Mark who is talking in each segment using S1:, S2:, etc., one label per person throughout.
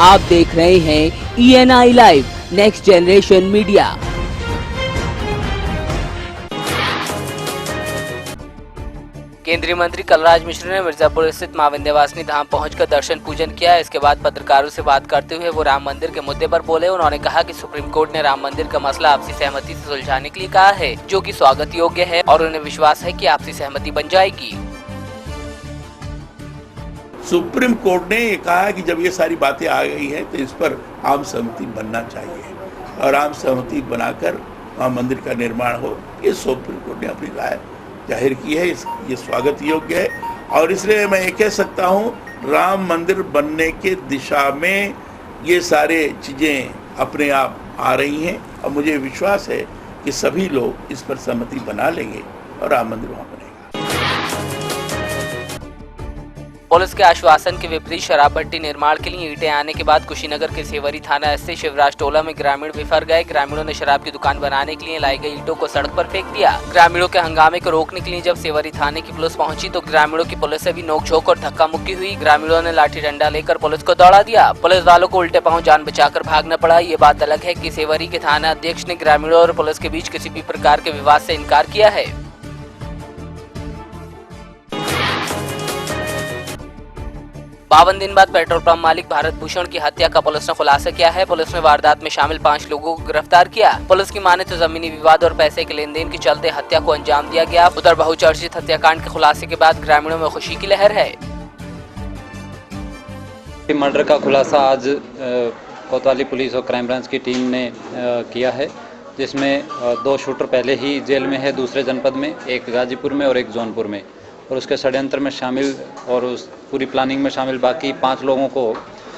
S1: आप देख रहे हैं ENI live next generation media. केंद्रीय मंत्री कलराज मिश्र ने मिर्जापुर स्थित मां विंध्यवासिनी धाम पहुंचकर दर्शन पूजन किया। इसके बाद पत्रकारों से बात करते हुए वो राम मंदिर के मुद्दे पर बोले। उन्होंने कहा कि सुप्रीम कोर्ट ने राम मंदिर का मसला आपसी सहमति से सुलझाने के लिए कहा है, जो कि स्वागत योग्य है और उन्हें विश्वास है कि आपसी सहमति बन जाएगी।
S2: सुप्रीम कोर्ट ने ये कहा कि जब ये सारी बातें आ गई हैं तो इस पर आम सहमति बनना चाहिए और आम सहमति बनाकर वहाँ मंदिर का निर्माण हो। ये सुप्रीम कोर्ट ने अपनी राय जाहिर की है, ये स्वागत योग्य है और इसलिए मैं ये कह सकता हूँ राम मंदिर बनने के दिशा में ये सारे चीज़ें अपने आप आ रही हैं और मुझे विश्वास है कि सभी लोग इस पर सहमति बना लेंगे और राम मंदिर वहाँ बनेगा।
S1: पुलिस के आश्वासन के विपरीत शराब भट्टी निर्माण के लिए ईंटें आने के बाद कुशीनगर के सेवरी थाना स्थित शिवराज टोला में ग्रामीण बिफर गए। ग्रामीणों ने शराब की दुकान बनाने के लिए लाई गई ईंटों को सड़क पर फेंक दिया। ग्रामीणों के हंगामे को रोकने के लिए जब सेवरी थाने की पुलिस पहुंची तो ग्रामीणों की पुलिस से भी नोकझोंक और धक्का मुक्की हुई। ग्रामीणों ने लाठी डंडा लेकर पुलिस को दौड़ा दिया। पुलिस वालों को उल्टे पांव जान बचाकर भागना पड़ा। ये बात अलग है कि सेवरी के थाना अध्यक्ष ने ग्रामीणों और पुलिस के बीच किसी भी प्रकार के विवाद से इनकार किया है। 52 दिन बाद पेट्रोल पंप मालिक भारत भूषण की हत्या का पुलिस ने खुलासा किया है। पुलिस ने वारदात में शामिल 5 लोगों को गिरफ्तार किया। पुलिस की माने तो जमीनी विवाद और पैसे के लेन देन के चलते हत्या को अंजाम दिया गया। उधर बहुचर्चित हत्याकांड के खुलासे के बाद ग्रामीणों में खुशी की लहर है।
S3: मर्डर का खुलासा आज कोतवाली पुलिस और क्राइम ब्रांच की टीम ने किया है, जिसमें 2 शूटर पहले ही जेल में है दूसरे जनपद में, एक गाजीपुर में और एक जौनपुर में, और उसके षड्यंत्र में शामिल और उस पूरी प्लानिंग में शामिल बाकी 5 लोगों को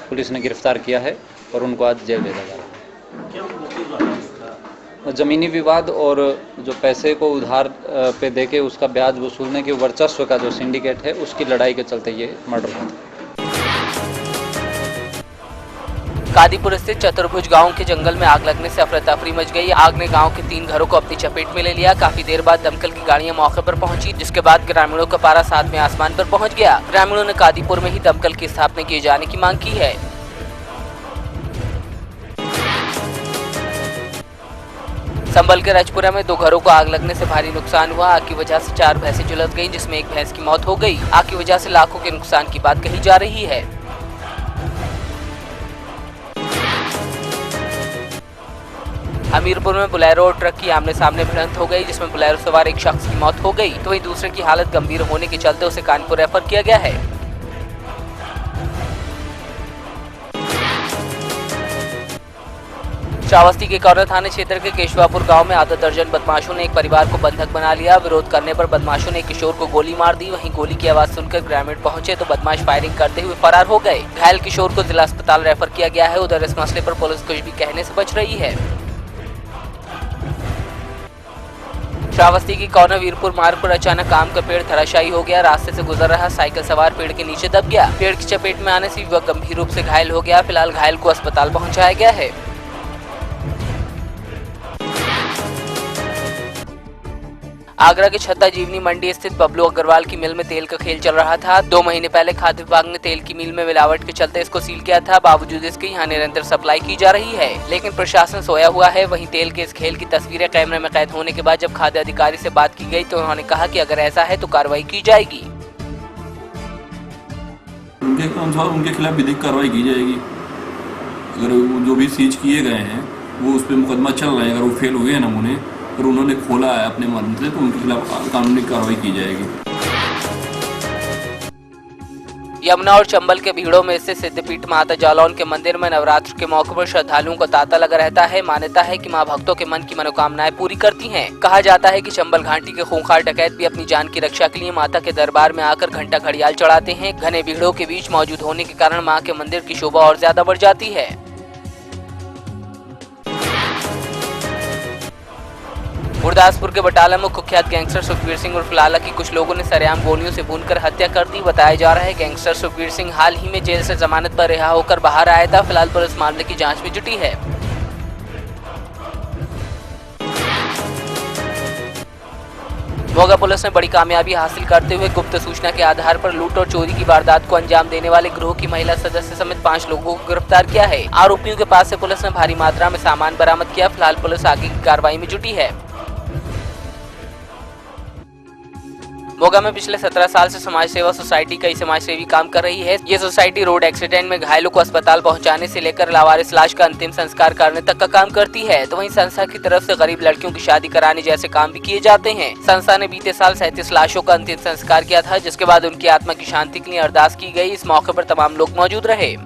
S3: पुलिस ने गिरफ्तार किया है और उनको आज जेल भेजा जा रहा है। ज़मीनी विवाद और जो पैसे को उधार पे देके उसका ब्याज वसूलने के वर्चस्व का जो सिंडिकेट है उसकी लड़ाई के चलते ये मर्डर हुआ।
S1: कादीपुर स्थित चतुर्भुज गांव के जंगल में आग लगने से अफरा तफरी मच गई। आग ने गांव के 3 घरों को अपनी चपेट में ले लिया। काफी देर बाद दमकल की गाड़ियां मौके पर पहुंची, जिसके बाद ग्रामीणों का पारा 7वें आसमान पर पहुंच गया। ग्रामीणों ने कादीपुर में ही दमकल की स्थापना किए जाने की मांग की है। संभल के रजपुरा में 2 घरों को आग लगने से भारी नुकसान हुआ। आग की वजह से 4 भैंसें झुलस गईं, जिसमें एक भैंस की मौत हो गई। आग की वजह से लाखों के नुकसान की बात कही जा रही है। हमीरपुर में बोलेरो और ट्रक की आमने सामने भिड़ंत हो गई, जिसमें बोलेरो सवार एक शख्स की मौत हो गई तो वहीं दूसरे की हालत गंभीर होने के चलते उसे कानपुर रेफर किया गया है। श्रावस्ती के कौरा थाना क्षेत्र के केशवापुर गांव में आधा दर्जन बदमाशों ने एक परिवार को बंधक बना लिया। विरोध करने पर बदमाशों ने एक किशोर को गोली मार दी। वहीं गोली की आवाज सुनकर ग्रामीण पहुंचे तो बदमाश फायरिंग करते हुए फरार हो गए। घायल किशोर को जिला अस्पताल रेफर किया गया है। उधर इस मसले पर पुलिस कुछ भी कहने से बच रही है। श्रावस्ती की कौना वीरपुर मार्ग पर अचानक आम का पेड़ धराशायी हो गया। रास्ते से गुजर रहा साइकिल सवार पेड़ के नीचे दब गया। पेड़ की चपेट में आने से युवक गंभीर रूप से घायल हो गया। फिलहाल घायल को अस्पताल पहुंचाया गया है। आगरा के छत्ता जीवनी मंडी स्थित बबलू अग्रवाल की मिल में तेल का खेल चल रहा था। 2 महीने पहले खाद्य विभाग ने तेल की मिल में मिलावट के चलते इसको सील किया था। बावजूद इसके यहाँ निरंतर सप्लाई की जा रही है, लेकिन प्रशासन सोया हुआ है। वहीं तेल के इस खेल की तस्वीरें कैमरे में कैद होने के बाद जब खाद्य अधिकारी से बात की गई तो उन्होंने कहा कि अगर ऐसा है तो कार्रवाई की जाएगी।
S4: उनके अनुसार उनके खिलाफ विधिक कार्रवाई की जाएगी। अगर जो भी सीज किए गए हैं वो उस पर मुकदमा चल रहा है, अगर वो फेल हुए हैं नमूने और उन्होंने खोला है अपने मन से तो उनके खिलाफ कानूनी कार्रवाई की जाएगी।
S1: यमुना और चंबल के भीड़ों में स्थित सिद्धपीठ माता जालौन के मंदिर में नवरात्र के मौके पर श्रद्धालुओं का तांता लगा रहता है। मान्यता है कि मां भक्तों के मन की मनोकामनाएं पूरी करती हैं। कहा जाता है कि चंबल घाटी के खूंखार डकैत भी अपनी जान की रक्षा के लिए माता के दरबार में आकर घंटा घड़ियाल चढ़ाते हैं। घने भीड़ों के बीच मौजूद होने के कारण मां के मंदिर की शोभा और ज्यादा बढ़ जाती है। गुरदासपुर के बटाला में कुख्यात गैंगस्टर सुखबीर सिंह उर्फ लाला की कुछ लोगों ने सरेआम गोलियों से भूनकर हत्या कर दी। बताया जा रहा है गैंगस्टर सुखबीर सिंह हाल ही में जेल से जमानत पर रिहा होकर बाहर आया था। फिलहाल पुलिस मामले की जांच में जुटी है। मोगा पुलिस ने बड़ी कामयाबी हासिल करते हुए गुप्त सूचना के आधार पर लूट और चोरी की वारदात को अंजाम देने वाले गिरोह की महिला सदस्य समेत 5 लोगों को गिरफ्तार किया है। आरोपियों के पास से पुलिस ने भारी मात्रा में सामान बरामद किया। फिलहाल पुलिस आगे की कार्रवाई में जुटी है। मोगा में पिछले 17 साल से समाज सेवा सोसाइटी कई समाज सेवी काम कर रही है। ये सोसाइटी रोड एक्सीडेंट में घायलों को अस्पताल पहुंचाने से लेकर लावारिस लाश का अंतिम संस्कार करने तक का काम करती है। तो वहीं संस्था की तरफ से गरीब लड़कियों की शादी कराने जैसे काम भी किए जाते हैं। संस्था ने बीते साल 37 लाशों का अंतिम संस्कार किया था, जिसके बाद उनकी आत्मा की शांति के लिए अरदास की गई। इस मौके पर तमाम लोग मौजूद रहे।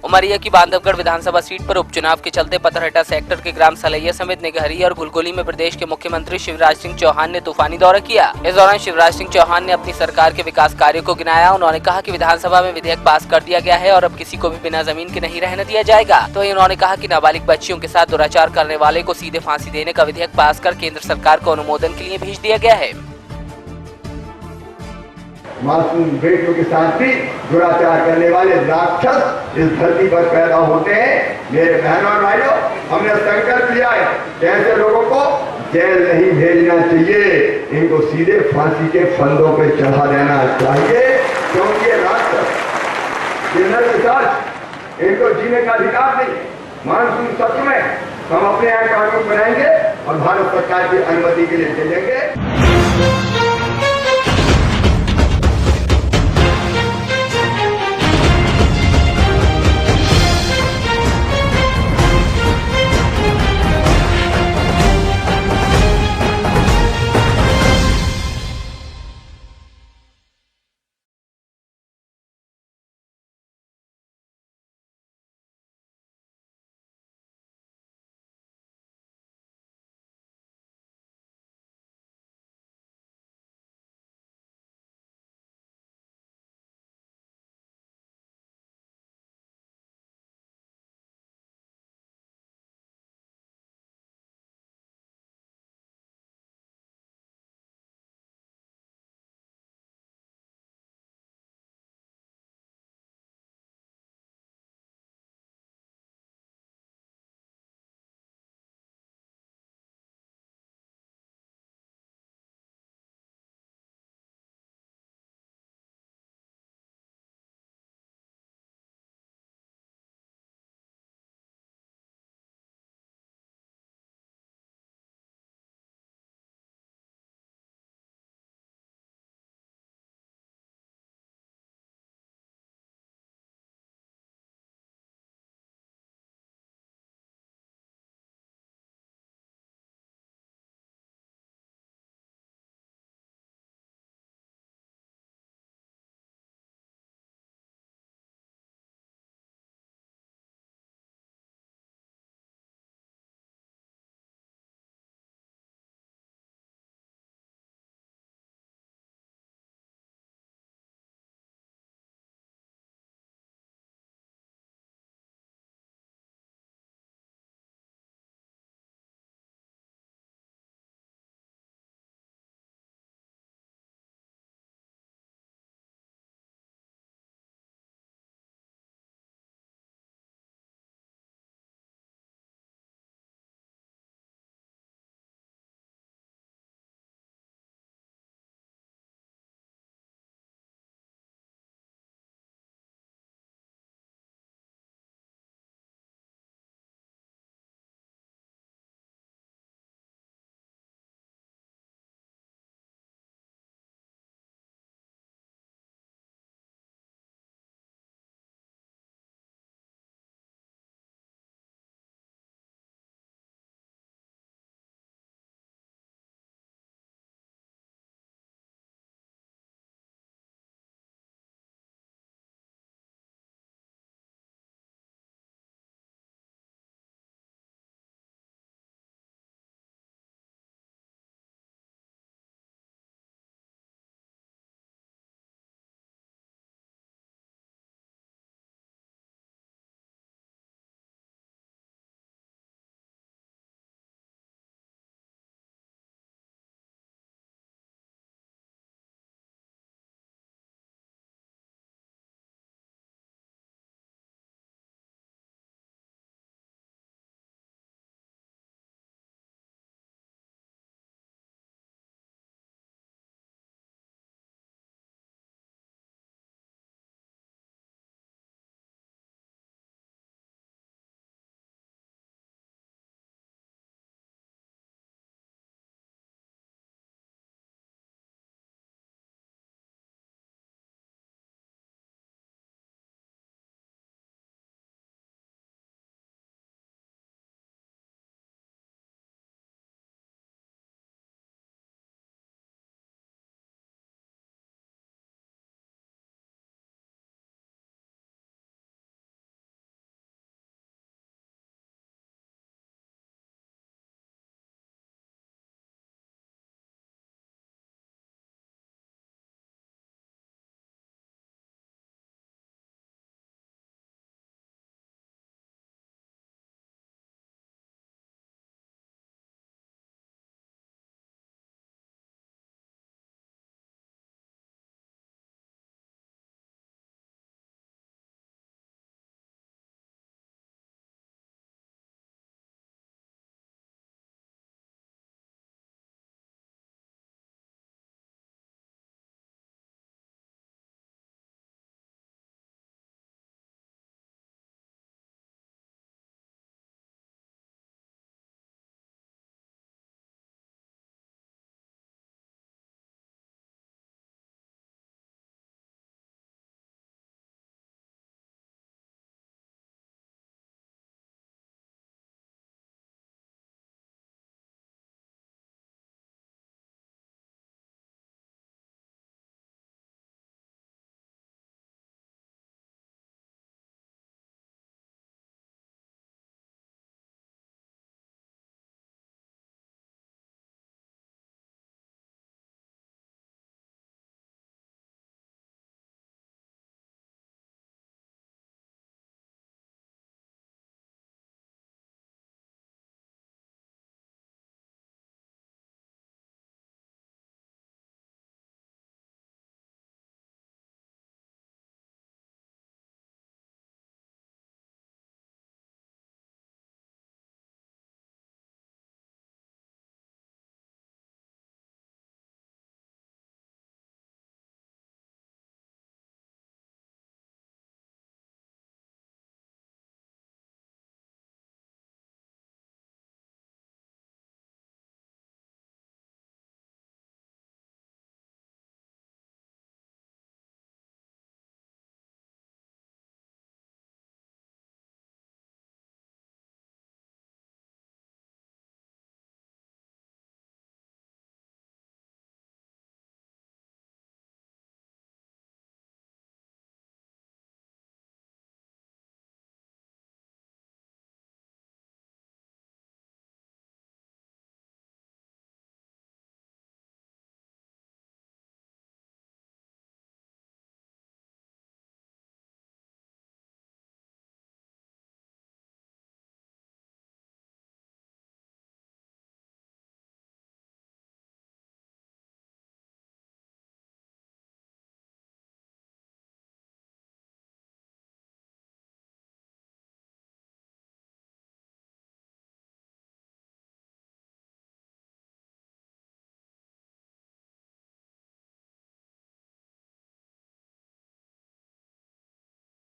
S1: उमरिया की बांधवगढ़ विधानसभा सीट पर उपचुनाव के चलते पथरहटा सेक्टर के ग्राम सलैया समेत निगहरी और घुलगोली में प्रदेश के मुख्यमंत्री शिवराज सिंह चौहान ने तूफानी दौरा किया। इस दौरान शिवराज सिंह चौहान ने अपनी सरकार के विकास कार्यों को गिनाया। उन्होंने कहा कि विधानसभा में विधेयक पास कर दिया गया है और अब किसी को भी बिना जमीन के नहीं रहने दिया जाएगा। तो उन्होंने कहा कि नाबालिग बच्चियों के साथ दुराचार करने वाले को सीधे फांसी देने का विधेयक पास कर केंद्र सरकार को अनुमोदन के लिए भेज दिया गया है।
S5: मासूम बेटियों के साथ भी दुराचार करने वाले राक्षस इस धरती पर पैदा होते हैं। मेरे बहनों और भाइयों, हमने संकल्प लिया है कि ऐसे लोगों को जेल नहीं भेजना चाहिए, इनको सीधे फांसी के फंदों पे चढ़ा देना चाहिए, क्योंकि ये राक्षस के साथ इनको जीने का अधिकार नहीं। मानसून सत्र में हम अपने यहाँ कानून बनाएंगे और भारत सरकार की अनुमति के लिए चलेंगे।